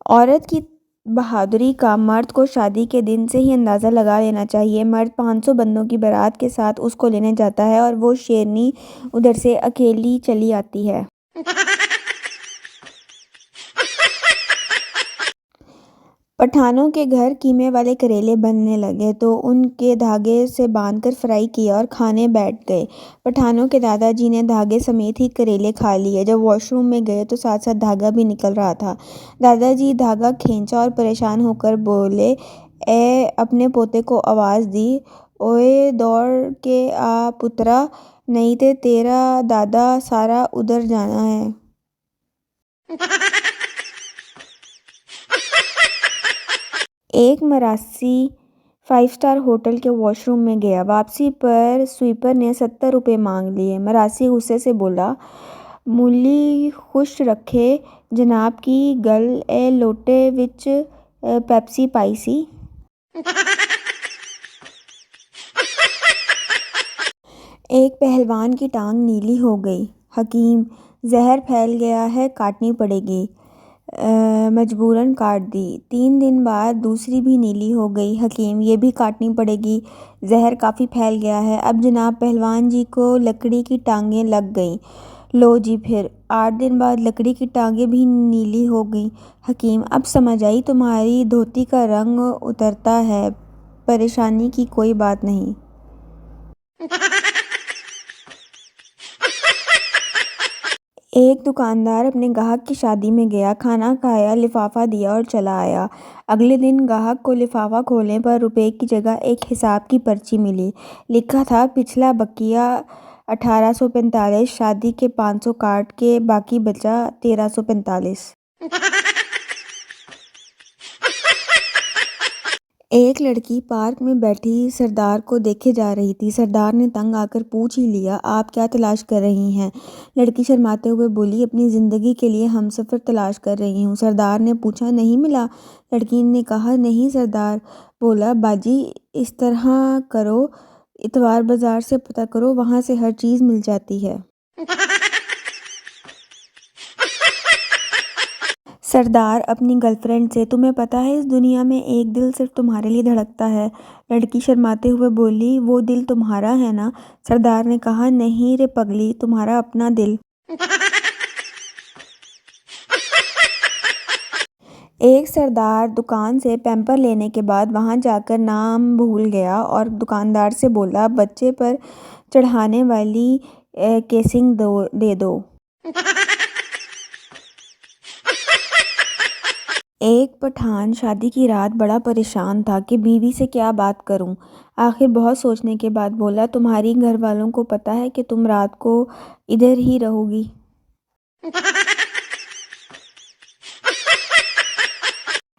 عورت کی بہادری کا مرد کو شادی کے دن سے ہی اندازہ لگا لینا چاہیے۔ مرد 500 بندوں کی بارات کے ساتھ اس کو لینے جاتا ہے اور وہ شیرنی ادھر سے اکیلی چلی آتی ہے۔ پٹھانوں کے گھر قیمے والے کریلے بننے لگے تو ان کے دھاگے سے باندھ کر فرائی کیا اور کھانے بیٹھ گئے۔ پٹھانوں کے دادا جی نے دھاگے سمیت ہی کریلے کھا لیے۔ جب واش روم میں گئے تو ساتھ ساتھ دھاگا بھی نکل رہا تھا۔ دادا جی دھاگا کھینچا اور پریشان ہو کر بولے، اپنے پوتے کو آواز دی، اوئے دوڑ کے آ پترا، نہیں تے تیرا دادا سارا ادھر جانا ہے۔ ایک مراسی 5 اسٹار ہوٹل کے واش روم میں گیا۔ واپسی پر سویپر نے 70 روپے مانگ لیے۔ مراسی غصے سے بولا، مولی خوش رکھے جناب کی گل اے لوٹے وچ پیپسی پائی سی۔ ایک پہلوان کی ٹانگ نیلی ہو گئی۔ حکیم، زہر پھیل گیا ہے، کاٹنی پڑے گی۔ مجبوراً کاٹ دی۔ 3 دن بعد دوسری بھی نیلی ہو گئی۔ حکیم، یہ بھی کاٹنی پڑے گی، زہر کافی پھیل گیا ہے۔ اب جناب پہلوان جی کو لکڑی کی ٹانگیں لگ گئیں۔ لو جی پھر 8 دن بعد لکڑی کی ٹانگیں بھی نیلی ہو گئیں۔ حکیم، اب سمجھ آئی تمہاری دھوتی کا رنگ اترتا ہے، پریشانی کی کوئی بات نہیں۔ ایک دکاندار اپنے گاہک کی شادی میں گیا، کھانا کھایا، لفافہ دیا اور چلا آیا۔ اگلے دن گاہک کو لفافہ کھولنے پر روپے کی جگہ ایک حساب کی پرچی ملی۔ لکھا تھا، پچھلا بقیہ 1845، شادی کے 500 کاٹ کے باقی بچا 1345۔ ایک لڑکی پارک میں بیٹھی سردار کو دیکھے جا رہی تھی۔ سردار نے تنگ آ کر پوچھ ہی لیا، آپ کیا تلاش کر رہی ہیں؟ لڑکی شرماتے ہوئے بولی، اپنی زندگی کے لیے ہمسفر تلاش کر رہی ہوں۔ سردار نے پوچھا، نہیں ملا؟ لڑکی نے کہا، نہیں۔ سردار بولا، باجی اس طرح کرو، اتوار بازار سے پتہ کرو، وہاں سے ہر چیز مل جاتی ہے۔ سردار اپنی گرل فرینڈ سے، تمہیں پتہ ہے اس دنیا میں ایک دل صرف تمہارے لیے دھڑکتا ہے؟ لڑکی شرماتے ہوئے بولی، وہ دل تمہارا ہے نا؟ سردار نے کہا، نہیں رے پگلی، تمہارا اپنا دل۔ ایک سردار دکان سے پیمپر لینے کے بعد وہاں جا کر نام بھول گیا اور دکاندار سے بولا، بچے پر چڑھانے والی کیسنگ دے دو۔ ایک پٹھان شادی کی رات بڑا پریشان تھا کہ بیوی سے کیا بات کروں۔ آخر بہت سوچنے کے بعد بولا، تمہاری گھر والوں کو پتہ ہے کہ تم رات کو ادھر ہی رہو گی؟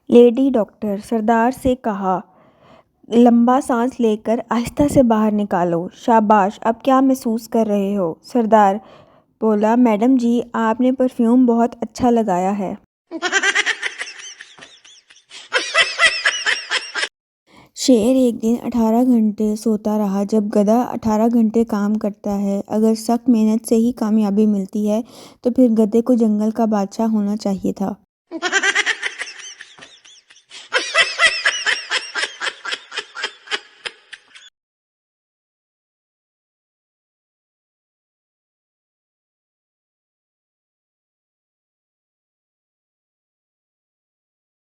لیڈی ڈاکٹر سردار سے کہا، لمبا سانس لے کر آہستہ سے باہر نکالو۔ شاباش، اب کیا محسوس کر رہے ہو؟ سردار بولا، میڈم جی آپ نے پرفیوم بہت اچھا لگایا ہے۔ شیر ایک دن 18 گھنٹے سوتا رہا۔ جب گدھا 18 گھنٹے کام کرتا ہے، اگر سخت محنت سے ہی کامیابی ملتی ہے تو پھر گدھے کو جنگل کا بادشاہ ہونا چاہیے تھا۔